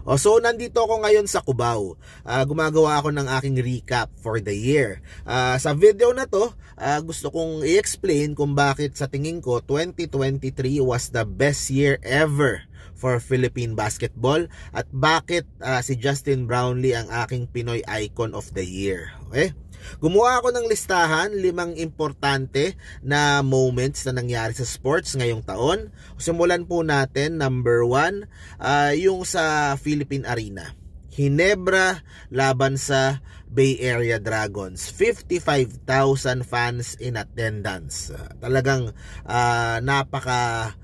So nandito ako ngayon sa Cubao. Gumagawa ako ng aking recap for the year. Sa video na to, gusto kong i-explain kung bakit sa tingin ko 2023 was the best year ever for Philippine basketball at bakit si Justin Brownlee ang aking Pinoy Icon of the Year. Okay? Gumawa ako ng listahan, 5 importante na moments na nangyari sa sports ngayong taon. Simulan po natin, number 1, yung sa Philippine Arena. Ginebra laban sa Bay Area Dragons. 55,000 fans in attendance. Talagang napaka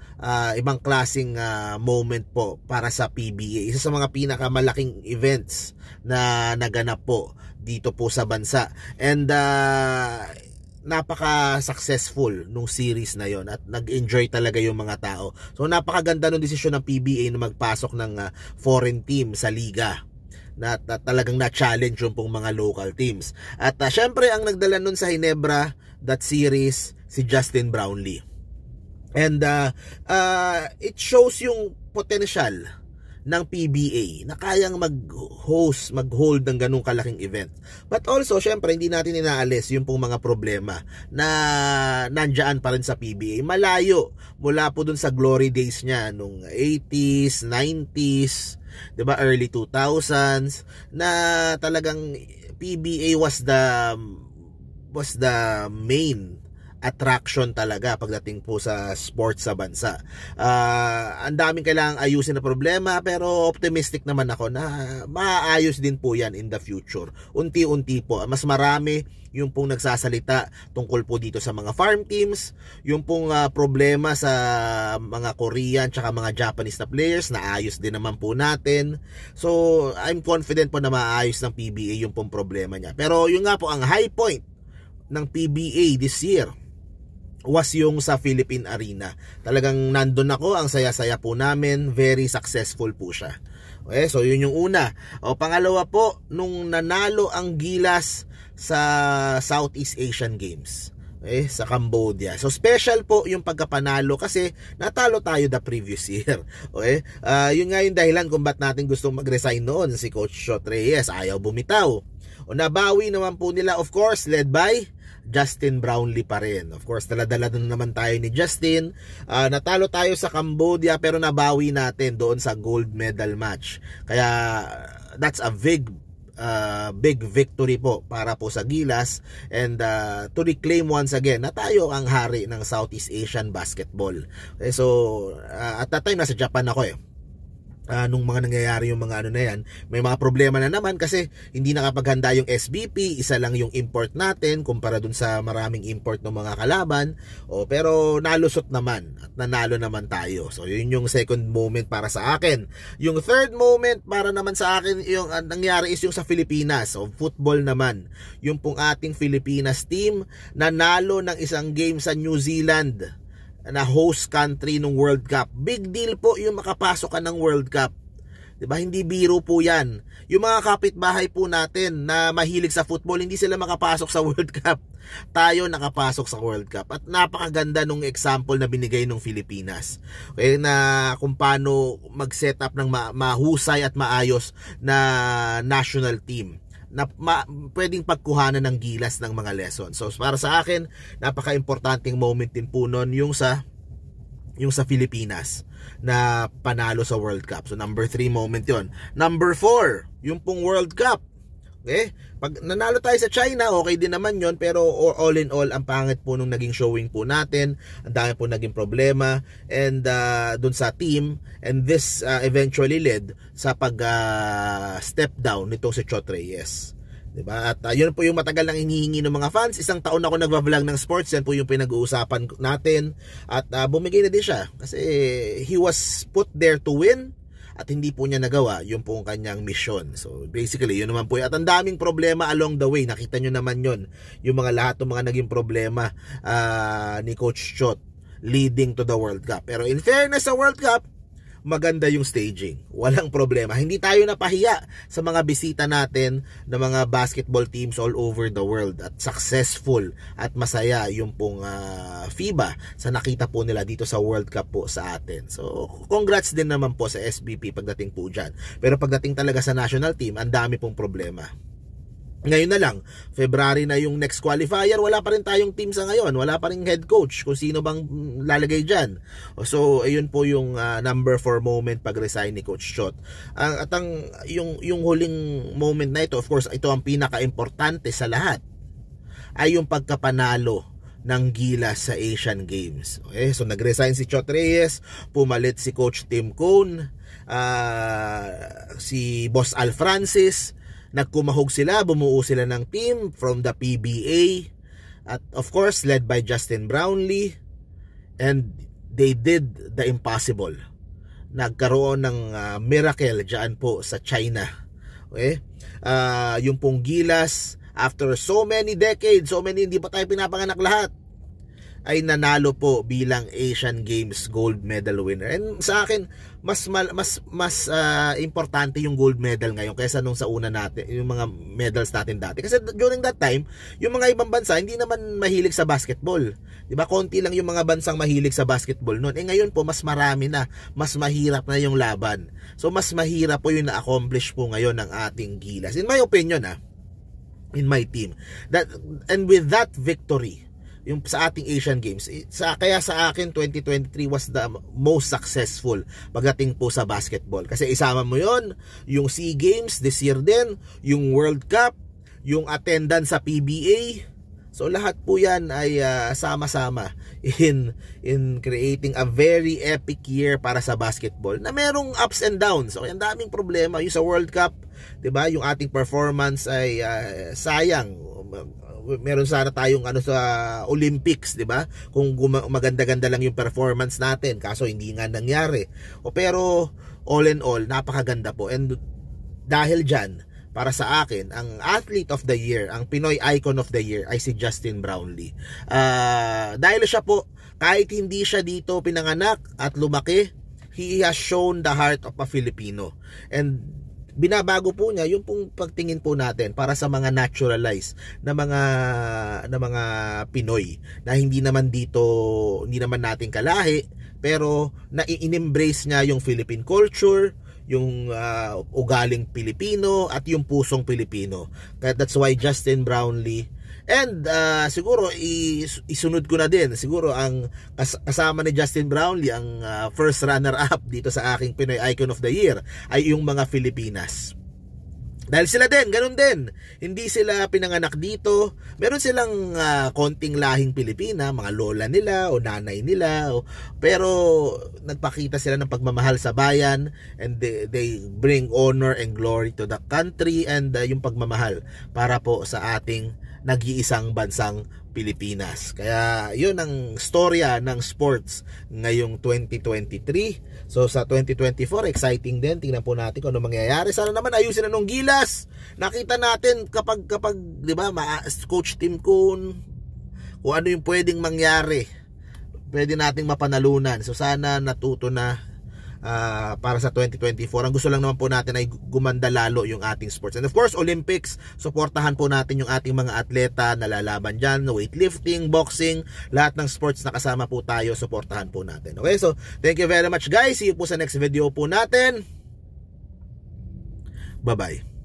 ibang klaseng moment po para sa PBA. Isa sa mga pinakamalaking events na naganap po dito po sa bansa. And napaka-successful nung series na yon at nag-enjoy talaga yung mga tao. So napakaganda nung desisyon ng PBA na magpasok ng foreign team sa liga. Na talagang na-challenge yung pong mga local teams. At syempre ang nagdala nun sa Ginebra that series si Justin Brownlee. And it shows yung potential ng PBA na kayang mag-hold ng ganung kalaking event. But also, syempre, hindi natin inaalis yung pong mga problema na nandyan pa rin sa PBA. Malayo mula po dun sa glory days niya nung 80s, 90s, diba, early 2000s, na talagang PBA was the main attraction talaga pagdating po sa sports sa bansa. Ang daming kailangang ayusin na problema, pero optimistic naman ako na maaayos din po yan in the future. Unti-unti po. Mas marami yung pong nagsasalita tungkol po dito sa mga farm teams, yung pong problema sa mga Korean tsaka mga Japanese na players, naayos din naman po natin. So, I'm confident po na maayos ng PBA yung pong problema niya. Pero yung nga po, ang high point ng PBA this year was yung sa Philippine Arena. Talagang nandun ako, ang saya-saya po namin, very successful po siya. Okay, so yun yung una. Pangalawa po, nung nanalo ang Gilas sa Southeast Asian Games, okay, sa Cambodia. So special po yung pagkapanalo kasi natalo tayo the previous year. Okay? Yun nga yung dahilan kung ba't natin gustong mag-resign noon si Coach Shot Reyes. Ayaw bumitaw. Nabawi naman po nila, of course, led by Justin Brownlee pa rin. Of course, dala-dala naman tayo ni Justin. Natalo tayo sa Cambodia pero nabawi natin doon sa gold medal match. Kaya that's a big victory po para po sa Gilas and to reclaim once again na tayo ang hari ng Southeast Asian basketball. Okay, so at that time nasa Japan ako nung mga nangyayari yung mga ano na yan, may mga problema na naman kasi hindi nakapaghanda yung SBP, isa lang yung import natin kumpara dun sa maraming import ng mga kalaban. Pero nalusot naman at nanalo naman tayo. So yun yung second moment para sa akin. Yung third moment para naman sa akin, yung nangyari is yung sa Pilipinas. So football naman, yung pong ating Pilipinas team nanalo ng isang game sa New Zealand na host country ng World Cup. Big deal po yung makapasok ka ng World Cup. Diba? Hindi biro po yan. Yung mga kapitbahay po natin na mahilig sa football, hindi sila makapasok sa World Cup. Tayo nakapasok sa World Cup. At napakaganda nung example na binigay ng Pilipinas. Okay, na kung paano mag-set up ng mahusay at maayos na national team na pwedeng pagkuhanan ng Gilas ng mga lessons. So para sa akin, napaka-importanting moment din po nun yung sa Pilipinas na panalo sa World Cup. So number 3 moment yon. Number 4, yung pong World Cup. Okay? Pag nanalo tayo sa China, okay din naman yon, pero all in all, ang pangit po nung naging showing po natin. Ang dami po naging problema and dun sa team, and this eventually led sa pag step down nito si Chot Reyes. Diba? At yun po yung matagal nang hinihingi ng mga fans. Isang taon ako nagva-vlog ng sports, yan po yung pinag-uusapan natin. At bumigay na din siya kasi he was put there to win. At hindi po niya nagawa yung pong kanyang mission. So basically, yun naman po. At ang daming problema along the way. Nakita nyo naman yun. Yung mga lahat ng mga naging problema ni Coach Chot leading to the World Cup. Pero in fairness sa World Cup, maganda yung staging. Walang problema. Hindi tayo napahiya sa mga bisita natin na mga basketball teams all over the world, at successful at masaya yung pong FIBA sa nakita po nila dito sa World Cup po sa atin. So, congrats din naman po sa SBP pagdating po dyan. Pero pagdating talaga sa national team, ang dami pong problema. Ngayon na lang, February na yung next qualifier, wala pa rin tayong team sa ngayon, wala pa rin head coach kung sino bang lalagay dyan. So ayun po yung number 4 moment pag resign ni Coach Chot. At yung huling moment na ito, of course, ito ang pinaka-importante sa lahat, ay yung pagkapanalo ng Gilas sa Asian Games. Okay? So nag-resign si Chot Reyes, pumalit si Coach Tim Cone, si Boss Al Francis. Nagkumahog sila, bumuo sila ng team from the PBA, at of course led by Justin Brownlee, and they did the impossible. Nagkaroon ng miracle dyan po sa China. Okay? Yung pong Gilas, after so many decades, hindi pa tayo pinapanganak lahat, ay nanalo po bilang Asian Games gold medal winner. And sa akin, mas importante yung gold medal ngayon kaysa nung sa una natin, yung mga medals natin dati. Kasi during that time, yung mga ibang bansa hindi naman mahilig sa basketball. 'Di ba? Konti lang yung mga bansang mahilig sa basketball noon. Ngayon po mas marami na, mas mahirap na yung laban. So mas mahirap po yung na-accomplish po ngayon ng ating Gilas. In my opinion, in my team. And with that victory, yung sa ating Asian Games, kaya sa akin 2023 was the most successful pagdating po sa basketball, kasi isama mo yon yung SEA Games this year din, yung World Cup, yung attendance sa PBA. So lahat po yan ay sama-sama in creating a very epic year para sa basketball na merong ups and downs. So ang daming problema yung sa World Cup, 'di ba? Yung ating performance ay sayang. Meron sana tayong sa Olympics, 'di ba? Kung maganda-ganda lang yung performance natin, kaso hindi nga nangyari. Pero all in all, napakaganda po. And dahil diyan, para sa akin, ang athlete of the year, ang Pinoy icon of the year ay si Justin Brownlee. Dahil siya po, kahit hindi siya dito pinanganak at lumaki, he has shown the heart of a Filipino. And binabago po niya yung pong pagtingin po natin para sa mga naturalized na mga Pinoy na hindi naman natin kalahi, pero na-in-embrace niya yung Philippine culture, yung ugaling Pilipino at yung pusong Pilipino. That's why Justin Brownlee. And siguro isunod ko na din, siguro ang kasama ni Justin Brownlee, ang first runner-up dito sa aking Pinoy Icon of the Year ay yung mga Filipinas. Dahil sila din, ganun din. Hindi sila pinanganak dito. Meron silang konting lahing Pilipina, mga lola nila o nanay nila. Pero nagpakita sila ng pagmamahal sa bayan, and they bring honor and glory to the country, and yung pagmamahal para po sa ating nag-iisang bansang Pilipinas. Kaya yun ang storya ng sports ngayong 2023. So sa 2024, exciting din. Tingnan po natin kung ano mangyayari. Sana naman ayusin na nung Gilas. Nakita natin kapag 'di ba, Coach Tim Cone, kung ano yung pwedeng mangyari, pwede nating mapanalunan. So sana natuto na para sa 2024. Ang gusto lang naman po natin ay gumanda lalo yung ating sports. And of course, Olympics, suportahan po natin yung ating mga atleta na lalaban dyan, weightlifting, boxing, lahat ng sports na kasama po tayo, suportahan po natin. Okay, so thank you very much guys. See you po sa next video po natin. Bye-bye.